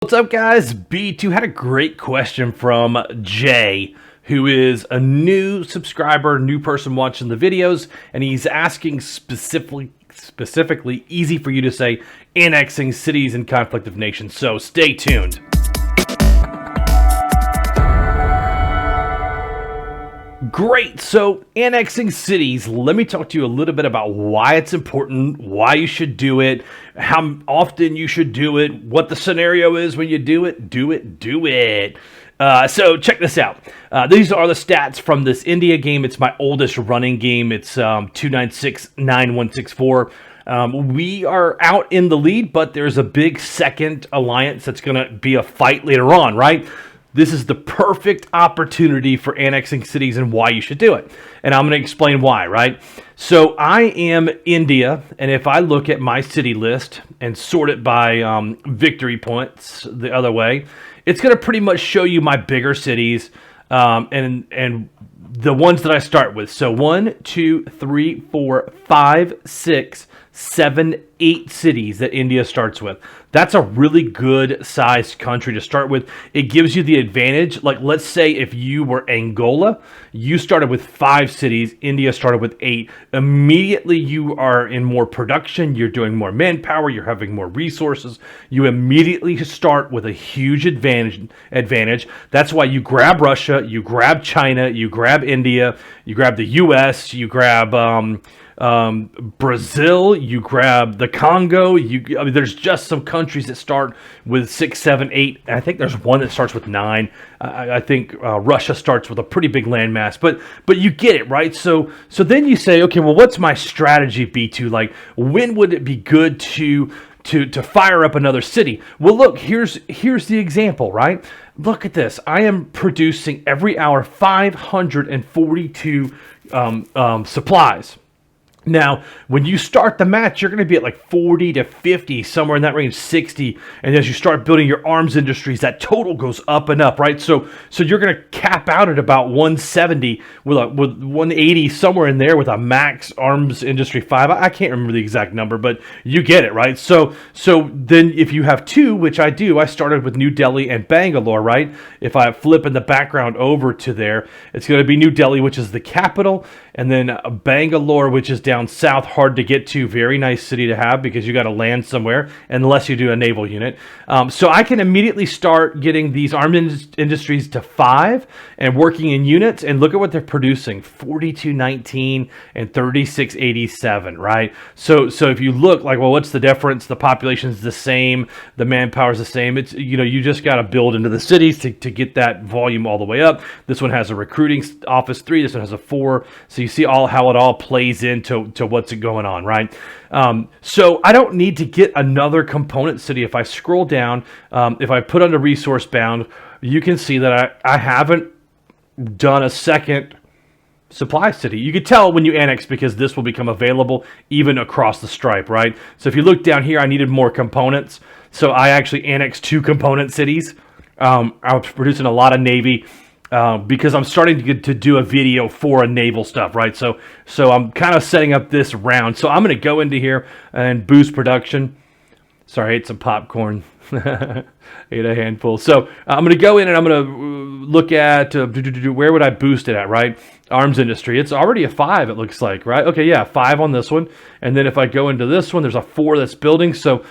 What's up, guys? B2 had a great question from Jay, who is a new subscriber, new person watching the videos, and he's asking specifically easy for you to say, annexing cities and conflict of nations. So stay tuned. Great. So annexing cities, let me talk to you a little bit about why it's important, why you should do it, how often you should do it, what the scenario is when you do it. So check this out. These are the stats from this India game. It's my oldest running game. It's 2969164. We are out in the lead, but there's a big second alliance that's going to be a fight later on, right? This is the perfect opportunity for annexing cities and why you should do it. And I'm going to explain why, right? So I am India, and if I look at my city list and sort it by victory points the other way, it's going to pretty much show you my bigger cities and the ones that I start with. So 1, 2, 3, 4, 5, 6, 7, 8 cities that India starts with. That's a really good sized country to start with. It gives you the advantage. Like, let's say if you were Angola, you started with 5 cities, India started with 8. Immediately you are in more production, you're doing more manpower, you're having more resources. You immediately start with a huge advantage. That's why you grab Russia, you grab China, you grab India, you grab the US, you grab Brazil, you grab the Congo. There's just some countries that start with 6, 7, 8. I think there's one that starts with 9. I think Russia starts with a pretty big landmass, but you get it, right? So then you say, okay, well, what's my strategy, B2? Like, when would it be good to fire up another city? Well, look, here's the example, right? Look at this. I am producing every hour 542 supplies. Now, when you start the match, you're going to be at like 40 to 50, somewhere in that range, 60. And as you start building your arms industries, that total goes up and up, right? So you're going to cap out at about 170 with 180 somewhere in there with a max arms industry 5. I can't remember the exact number, but you get it, right? So then if you have 2, which I do, I started with New Delhi and Bangalore, right? If I flip in the background over to there, it's going to be New Delhi, which is the capital, and then Bangalore, which is down south, hard to get to, very nice city to have because you got to land somewhere unless you do a naval unit. So I can immediately start getting these armed industries to 5 and working in units, and look at what they're producing: 4219 and 3687, right? So if you look like, well, what's the difference? The population's the same, the manpower's the same. It's, you just got to build into the cities to get that volume all the way up. This one has a recruiting office 3, this one has a 4. So you see how it all plays into what's going on, right? So I don't need to get another component city. If I scroll down, if I put under resource bound, you can see that I haven't done a second supply city. You could tell when you annex because this will become available even across the stripe, right? So if you look down here, I needed more components. So I actually annexed 2 component cities. I was producing a lot of Navy. Because I'm starting to do a video for a naval stuff, right? So I'm kind of setting up this round. So I'm going to go into here and boost production. Sorry, I ate some popcorn. Ate a handful. So I'm going to go in and I'm going to look at where would I boost it at, right? Arms industry. It's already a 5, it looks like, right? Okay, yeah, 5 on this one. And then if I go into this one, there's a 4 that's building. So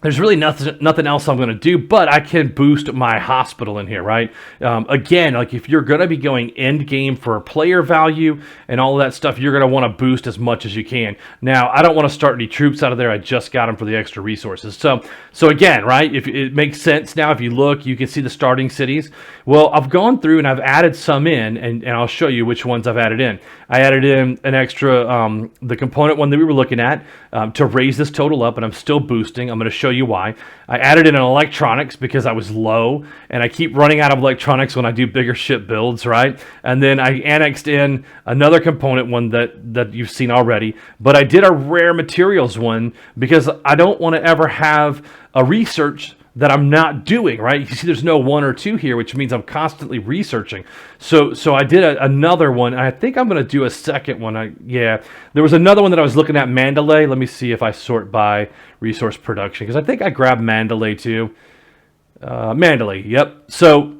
there's really nothing else I'm going to do, but I can boost my hospital in here, right? Again, like if you're going to be going end game for player value and all of that stuff, you're going to want to boost as much as you can. Now, I don't want to start any troops out of there. I just got them for the extra resources. So again, right, if it makes sense now, if you look, you can see the starting cities. Well, I've gone through and I've added some in, and I'll show you which ones I've added in. I added in an extra, the component one that we were looking at to raise this total up, and I'm still boosting. I'm going to show you why. I added in an electronics because I was low, and I keep running out of electronics when I do bigger ship builds, right? And then I annexed in another component one that you've seen already, but I did a rare materials one because I don't want to ever have a research that I'm not doing, right? You see there's no 1 or 2 here, which means I'm constantly researching. So I did another one, and I think I'm going to do a second one. There was another one that I was looking at, Mandalay. Let me see if I sort by resource production, because I think I grabbed Mandalay too. Mandalay, yep. So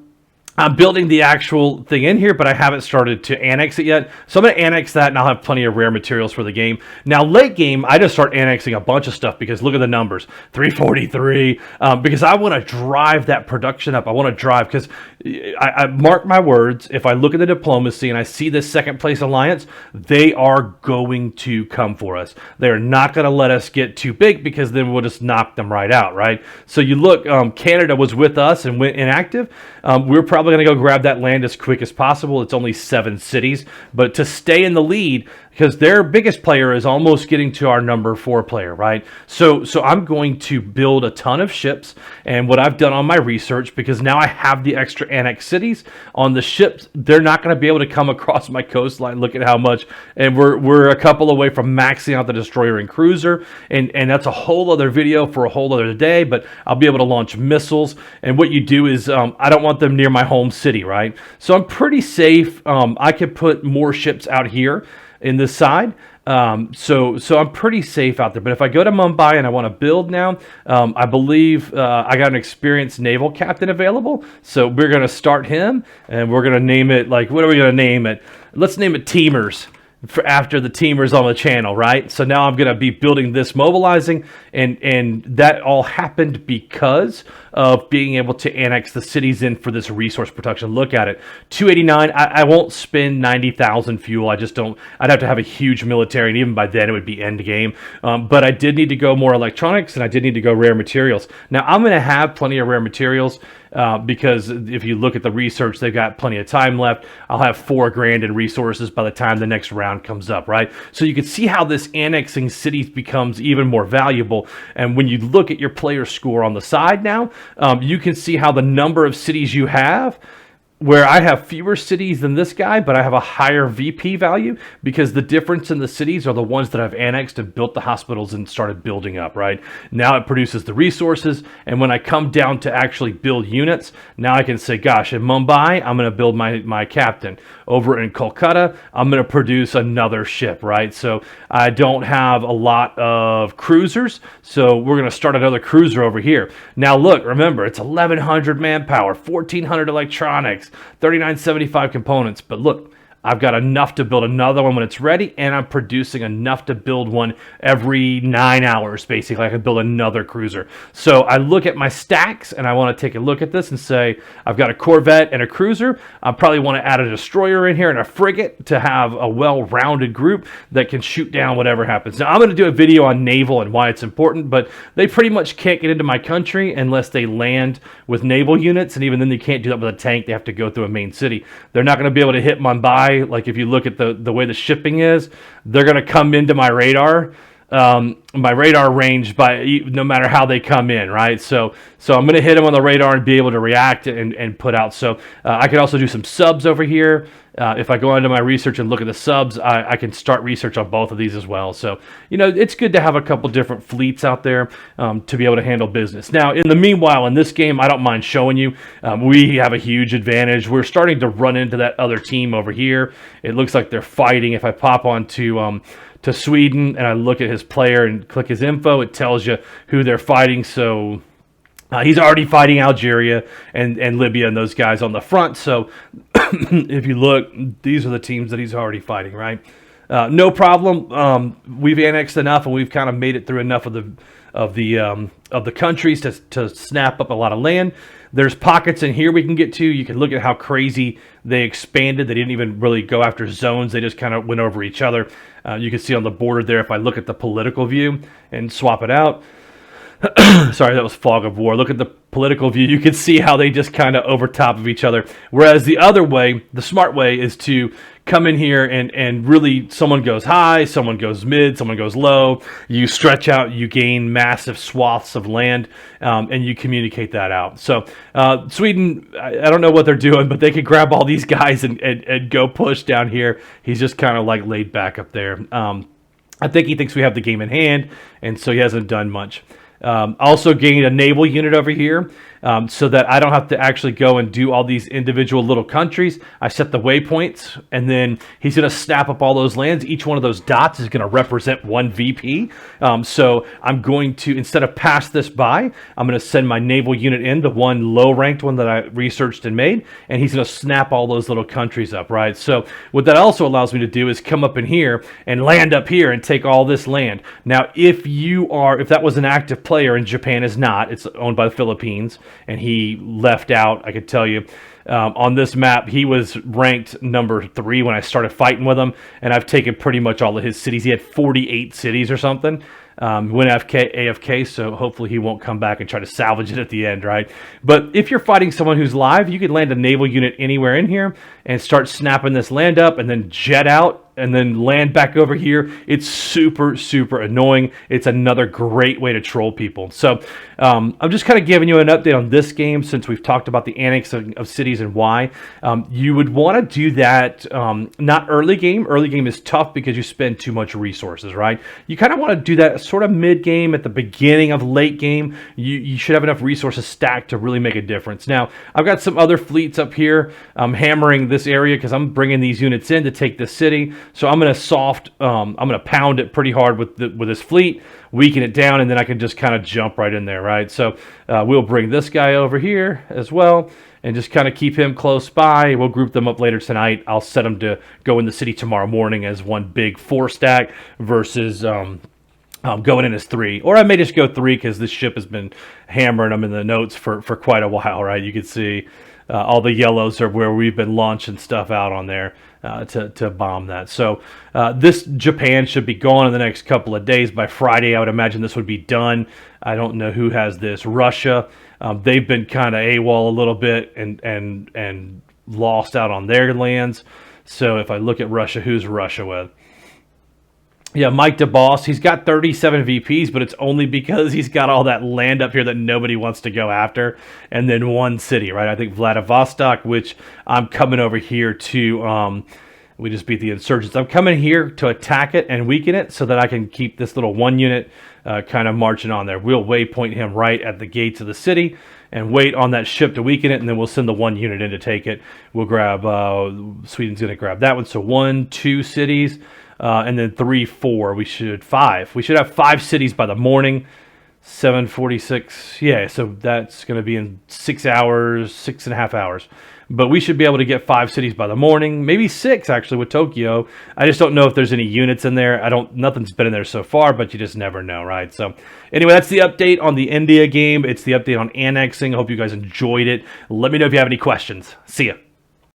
I'm building the actual thing in here, but I haven't started to annex it yet. So I'm going to annex that, and I'll have plenty of rare materials for the game. Now, late game, I just start annexing a bunch of stuff because look at the numbers, 343. Because I want to drive that production up. I want to drive because I mark my words. If I look at the diplomacy and I see this second place alliance, they are going to come for us. They're not going to let us get too big because then we'll just knock them right out, right? So you look, Canada was with us and went inactive. We're probably going to go grab that land as quick as possible. It's only 7 cities, but to stay in the lead, because their biggest player is almost getting to our number 4 player, right? So I'm going to build a ton of ships, and what I've done on my research, because now I have the extra annex cities on the ships, they're not going to be able to come across my coastline. Look at how much, and we're a couple away from maxing out the destroyer and cruiser, and that's a whole other video for a whole other day, but I'll be able to launch missiles, and what you do is, I don't want them near my home city, right? So I'm pretty safe. I could put more ships out here in this side. So I'm pretty safe out there. But if I go to Mumbai and I want to build now, I believe I got an experienced naval captain available. So we're going to start him, and we're going to name it, like, what are we going to name it? Let's name it Teamers. For after the teamers on the channel, right? So now I'm going to be building this, mobilizing, and that all happened because of being able to annex the cities in for this resource production. Look at it, 289. I won't spend 90,000 fuel. I just don't. I'd have to have a huge military, and even by then it would be end game. But I did need to go more electronics, and I did need to go rare materials. Now I'm going to have plenty of rare materials. Because if you look at the research, they've got plenty of time left. I'll have $4,000 in resources by the time the next round comes up, right? So you can see how this annexing cities becomes even more valuable. And when you look at your player score on the side now, you can see how the number of cities you have, where I have fewer cities than this guy, but I have a higher VP value because the difference in the cities are the ones that I've annexed and built the hospitals and started building up, right? Now it produces the resources, and when I come down to actually build units, now I can say, gosh, in Mumbai, I'm going to build my captain. Over in Kolkata, I'm going to produce another ship, right? So I don't have a lot of cruisers, so we're going to start another cruiser over here. Now look, remember, it's 1,100 manpower, 1,400 electronics, 3,975 components, but look, I've got enough to build another one when it's ready, and I'm producing enough to build one every 9 hours, basically. I can build another cruiser. So I look at my stacks, and I want to take a look at this and say, I've got a Corvette and a cruiser. I probably want to add a destroyer in here and a frigate to have a well-rounded group that can shoot down whatever happens. Now, I'm going to do a video on naval and why it's important, but they pretty much can't get into my country unless they land with naval units, and even then they can't do that with a tank. They have to go through a main city. They're not going to be able to hit Mumbai. Like if you look at the way the shipping is, they're going to come into my radar range by no matter how they come in, right? So I'm going to hit them on the radar and be able to react and put out. So I can also do some subs over here. If I go into my research and look at the subs, I can start research on both of these as well. So, it's good to have a couple different fleets out there to be able to handle business. Now, in the meanwhile, in this game, I don't mind showing you, we have a huge advantage. We're starting to run into that other team over here. It looks like they're fighting. If I pop on to Sweden and I look at his player and click his info, it tells you who they're fighting. So he's already fighting Algeria and Libya and those guys on the front. So if you look, these are the teams that he's already fighting, right? No problem. We've annexed enough, and we've kind of made it through enough of the countries to snap up a lot of land. There's pockets in here we can get to. You can look at how crazy they expanded. They didn't even really go after zones. They just kind of went over each other. You can see on the border there, if I look at the political view and swap it out. Sorry, that was fog of war. Look at the political view. You can see how they just kind of over top of each other. Whereas the other way, the smart way, is to come in here and really someone goes high, someone goes mid, someone goes low. You stretch out, you gain massive swaths of land, and you communicate that out. So Sweden, I don't know what they're doing, but they could grab all these guys and go push down here. He's just kind of like laid back up there. I think he thinks we have the game in hand, and so he hasn't done much. Also gained a naval unit over here. so that I don't have to actually go and do all these individual little countries. I set the waypoints, and then he's going to snap up all those lands. Each one of those dots is going to represent one VP. So I'm going to, instead of pass this by, I'm going to send my naval unit in, the one low-ranked one that I researched and made, and he's going to snap all those little countries up, right? So what that also allows me to do is come up in here and land up here and take all this land. Now, if that was an active player, and Japan is not, it's owned by the Philippines, and he left out, I could tell you, on this map, he was ranked number 3 when I started fighting with him, and I've taken pretty much all of his cities. He had 48 cities or something. Went AFK, so hopefully he won't come back and try to salvage it at the end, right? But if you're fighting someone who's live, you could land a naval unit anywhere in here and start snapping this land up and then jet out and then land back over here. It's super, super annoying. It's another great way to troll people. So I'm just kind of giving you an update on this game since we've talked about the annexing of cities and why. You would want to do that not early game. Early game is tough because you spend too much resources, right? You kind of want to do that sort of mid game, at the beginning of late game. You should have enough resources stacked to really make a difference. Now, I've got some other fleets up here. I'm hammering this area because I'm bringing these units in to take this city. So I'm going to I'm going to pound it pretty hard with this fleet, weaken it down, and then I can just kind of jump right in there, right? So we'll bring this guy over here as well and just kind of keep him close by. We'll group them up later tonight. I'll set them to go in the city tomorrow morning as one big 4-stack versus going in as 3. Or I may just go 3 because this ship has been hammering them in the notes for quite a while, right? You can see all the yellows are where we've been launching stuff out on there to bomb that. So this Japan should be gone in the next couple of days. By Friday, I would imagine this would be done. I don't know who has this. Russia. They've been kind of AWOL a little bit and lost out on their lands. So if I look at Russia, who's Russia with? Yeah, Mike DeBoss, he's got 37 VPs, but it's only because he's got all that land up here that nobody wants to go after, and then one city, right? I think Vladivostok, which I'm coming over here to, we just beat the insurgents. I'm coming here to attack it and weaken it so that I can keep this little one unit kind of marching on there. We'll waypoint him right at the gates of the city and wait on that ship to weaken it, and then we'll send the one unit in to take it. We'll grab, Sweden's going to grab that one, so 1, 2 cities. And then 3, 4. We should 5. We should have 5 cities by the morning. 7:46. Yeah, so that's going to be in 6 hours, 6.5 hours. But we should be able to get 5 cities by the morning, maybe 6 actually with Tokyo. I just don't know if there's any units in there. Nothing's been in there so far, but you just never know, right? So anyway, that's the update on the India game. It's the update on annexing. I hope you guys enjoyed it. Let me know if you have any questions. See ya.